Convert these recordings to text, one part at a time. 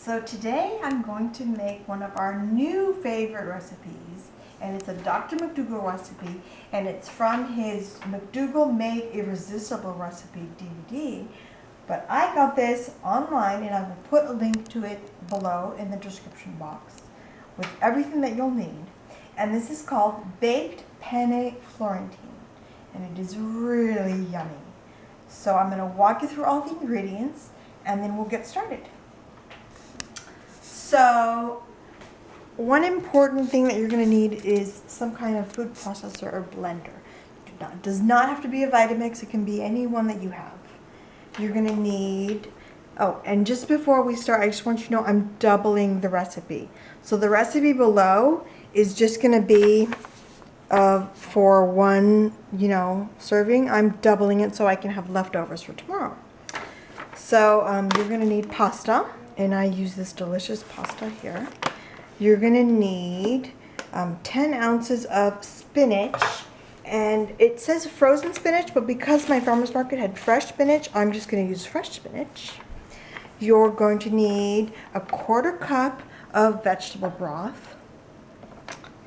So today I'm going to make one of our new favorite recipes, and it's a Dr. McDougall recipe, and it's from his McDougall Made Irresistible Recipe DVD. But I got this online, and I will put a link to it below in the description box with everything that you'll need. And this is called Baked Penne Florentine, and it is really yummy. So I'm going to walk you through all the ingredients, and then we'll get started. So one important thing that you're going to need is some kind of food processor or blender. It does not have to be a Vitamix. It can be any one that you have. You're going to need, oh, and just before we start, I just want you to know I'm doubling the recipe. So the recipe below is just going to be for one, serving. I'm doubling it so I can have leftovers for tomorrow. So you're going to need pasta. And I use this delicious pasta here. You're going to need 10 ounces of spinach. And it says frozen spinach, but because my farmer's market had fresh spinach, I'm just going to use fresh spinach. You're going to need a 1/4 cup of vegetable broth.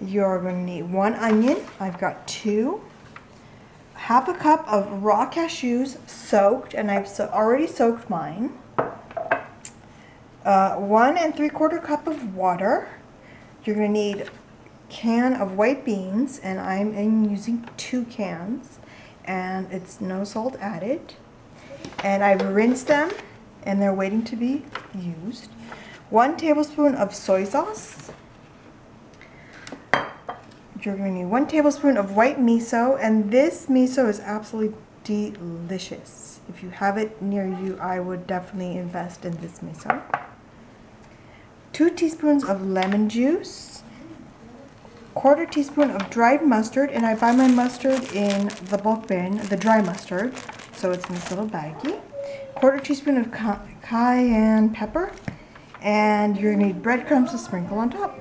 You're going to need 1 onion. I've got 2. 1/2 cup of raw cashews soaked, and I've already soaked mine. 1 3/4 cup of water. You're going to need a can of white beans, and I'm using 2 cans, and it's no salt added. And I've rinsed them, and they're waiting to be used. 1 tablespoon of soy sauce. You're going to need 1 tablespoon of white miso, and this miso is absolutely delicious. If you have it near you, I would definitely invest in this miso. 2 teaspoons of lemon juice, 1/4 teaspoon of dried mustard, and I buy my mustard in the bulk bin, the dry mustard, so it's in this little baggie. 1/4 teaspoon of cayenne pepper, and you're gonna need breadcrumbs to sprinkle on top.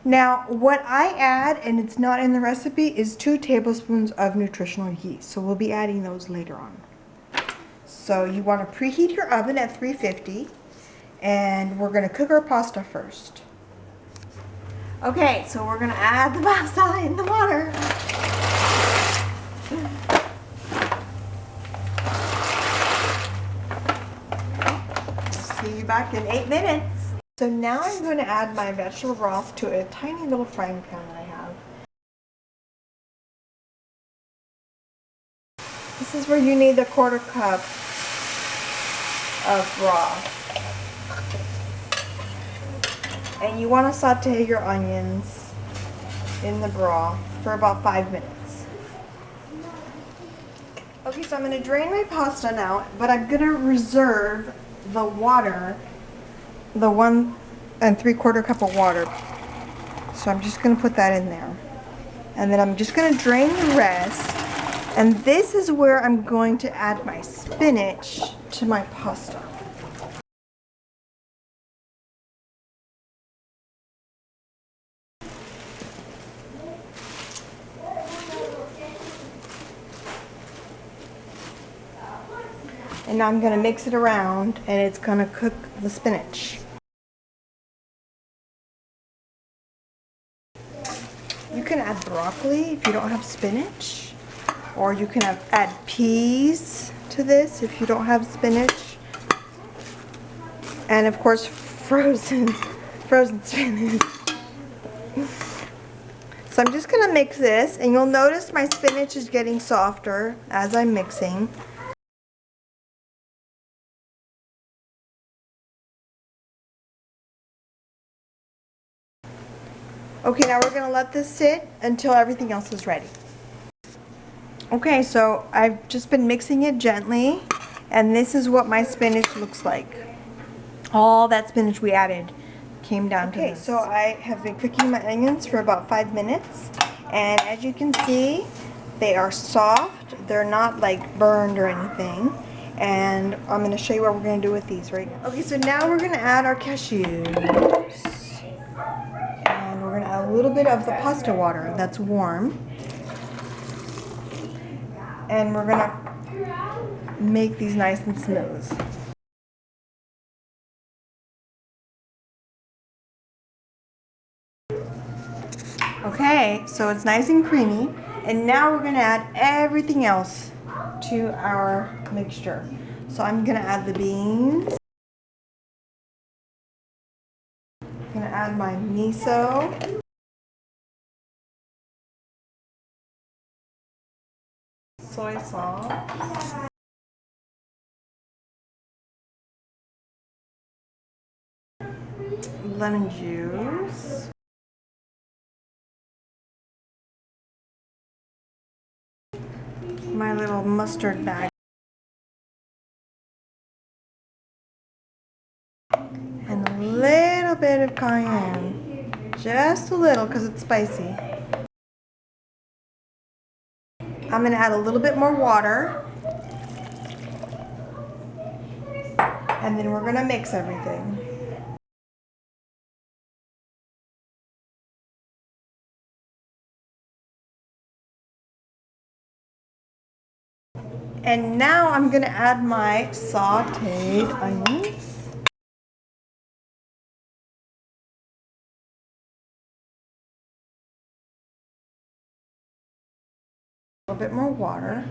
Now, what I add, and it's not in the recipe, is 2 tablespoons of nutritional yeast, so we'll be adding those later on. So you want to preheat your oven at 350. And we're going to cook our pasta first. Okay, so we're going to add the pasta in the water. See you back in 8 minutes. So now I'm going to add my vegetable broth to a tiny little frying pan that I have. This is where you need the 1/4 cup of broth. And you want to saute your onions in the broth for about 5 minutes. Okay, so I'm going to drain my pasta now, but I'm going to reserve the water, the 1 3/4 cup of water. So I'm just going to put that in there. And then I'm just going to drain the rest. And this is where I'm going to add my spinach to my pasta. And now I'm going to mix it around, and it's going to cook the spinach. You can add broccoli if you don't have spinach, or you can add peas to this if you don't have spinach. And of course, frozen spinach. So I'm just going to mix this, and you'll notice my spinach is getting softer as I'm mixing. Okay, now we're going to let this sit until everything else is ready. Okay, so I've just been mixing it gently, and this is what my spinach looks like. All that spinach we added came down to this. Okay, so I have been cooking my onions for about 5 minutes, and as you can see, they are soft. They're not like burned or anything. And I'm going to show you what we're going to do with these right now. Okay, so now we're going to add our cashews. We're going to add a little bit of the pasta water that's warm. And we're going to make these nice and smooth. Okay, so it's nice and creamy. And now we're gonna add everything else to our mixture. So I'm gonna add the beans. I'm gonna add my miso. Soy sauce. Lemon juice. My little mustard bag. And a little bit of cayenne. Just a little because it's spicy. I'm going to add a little bit more water. And then we're going to mix everything. And now I'm going to add my sauteed onions. A little bit more water.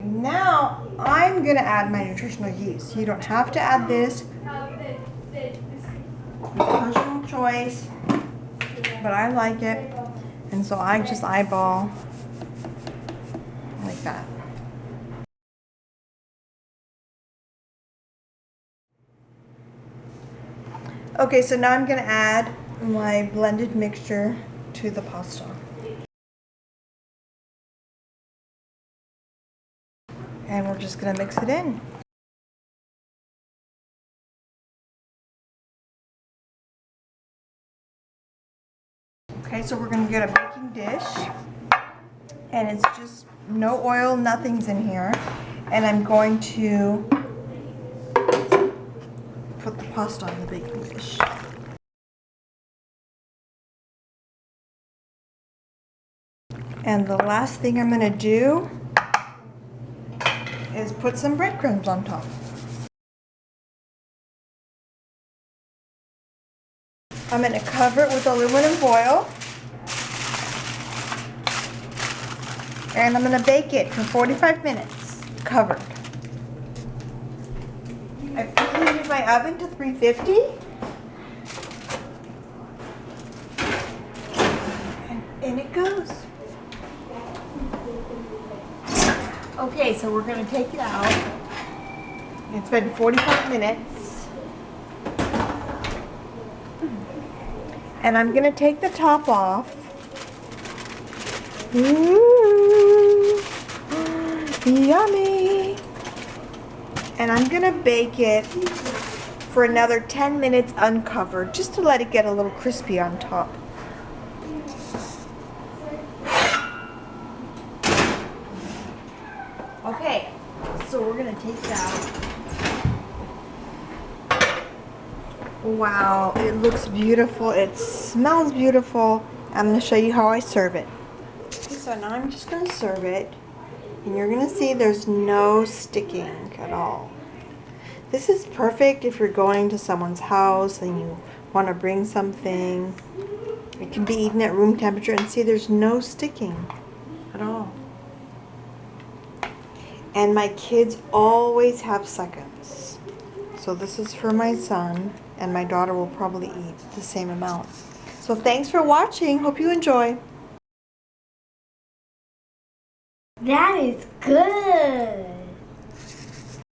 Now I'm going to add my nutritional yeast. You don't have to add this. It's personal choice, but I like it, and so I just eyeball like that. Okay, so now I'm going to add my blended mixture to the pasta. And we're just going to mix it in. Okay, so we're going to get a baking dish. And it's just no oil, nothing's in here. And I'm going to put the pasta on the baking dish. And the last thing I'm going to do is put some breadcrumbs on top. I'm going to cover it with aluminum foil. And I'm going to bake it for 45 minutes, covered. I preheated my oven to 350. And in it goes. Okay, so we're going to take it out. It's been 45 minutes. And I'm going to take the top off. Ooh, yummy. And I'm going to bake it for another 10 minutes uncovered, just to let it get a little crispy on top. Okay, so we're going to take that. Wow, it looks beautiful. It smells beautiful. I'm going to show you how I serve it. Okay, so now I'm just going to serve it. And you're going to see there's no sticking at all. This is perfect if you're going to someone's house and you want to bring something. It can be eaten at room temperature, and see there's no sticking at all. And my kids always have seconds. So this is for my son, and my daughter will probably eat the same amount. So thanks for watching. Hope you enjoy. That is good.